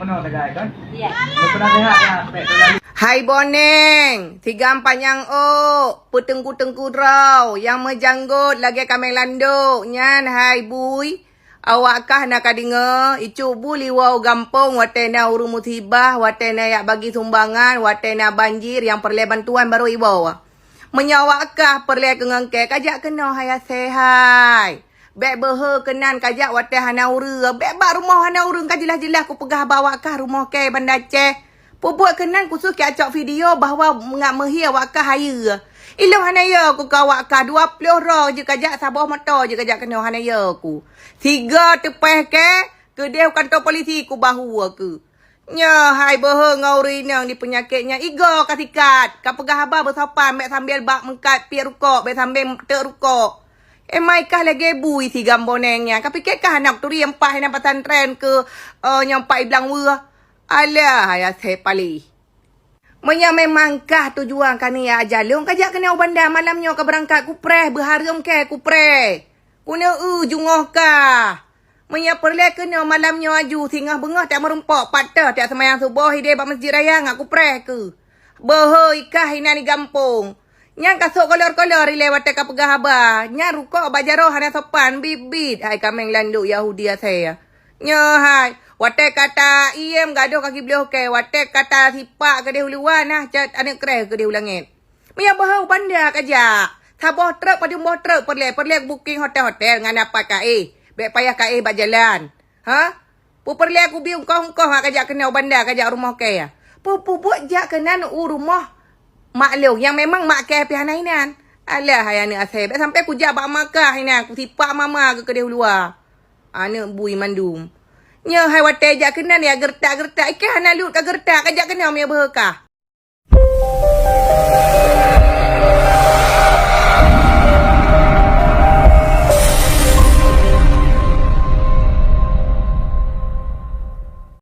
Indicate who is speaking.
Speaker 1: no kagaya kan?
Speaker 2: Iya.
Speaker 1: Pernah lihat ya, pek tu lagi.
Speaker 3: Hai Boneng, tigam panjang petengku-tengku draw, yang menjanggut lagi kameng landuk. Nyan hai bui, awakkah nak kadinga, icu buli wau gampong, watena urung musibah, watena yak bagi sumbangan, watena banjir yang perlu bantuan baru ibu. Menyawakkah perlu kengengke, kajak kena hai sehai. Bek behe kenan kajak wateh hana ura, bek bak rumah hana ura, kajilah-jilah ku pegah bawakkah rumah ke Bandar Aceh. Pubuat kenan khusus ke acak video bahawa ngak mehi awakkah haya. Ilu hanaya ku ka awakkah 20 roh je kajak sabah motor je kajak kena hanaya ku. 3 tepeh ke dia kantor polisi ku bahu ke. Nya hai behe ngau rinang di penyakitnya igo kasikat. Ka pegah haba bersopan mek sambil bak mengkat pi rukok, mek sambil tek rukok. Mai kah lagi bui si gambonengnya. Ka fikirkah anak tu yang pah nak pesantren ke nyampai bilang wah. Alah, ya saya pali. Menya memangkah tujuan kani ya jalung kajak kena bandar malamnya ke berangkat kupre berharum ke kupre. Kuna jungoh ka. Menya perlu kena malamnya aju singah bengah tak merempak patah tak semayang subuh ide bak masjid raya ngak kupre ke. Behoi kah ina ni gampung. Nyang kasuk kolor-kolor lewat ka pegah haba. Nyang rukuk bajaroh hana sopan bibit. Hai kameng landuk Yahudi saya. Nya hai. Wate kata iem gaduh kaki beliau ke. Wate kata sipak ke dia huluan lah. Cat anak kereh ke dia ulangit. Maya bahau bandar kajak. Sabah truk pada buah truk. Perlek booking hotel-hotel. Ngan apa kae. Bek payah kae berjalan. Ha? Perlek aku biung kong-kong kajak kena bandar kajak rumah ke ya. Buat jak kena rumah maklum. Yang memang mak ke pihak nainan. Alah hai anak asal. Bek sampai aku jak bak makah ini. Aku sipak mama ke dia huluan. Anak bui mandum. Nya hai wate jak kena ni gertak-gertak. Ikah hana lut ka gertak kajak kena mi berkah.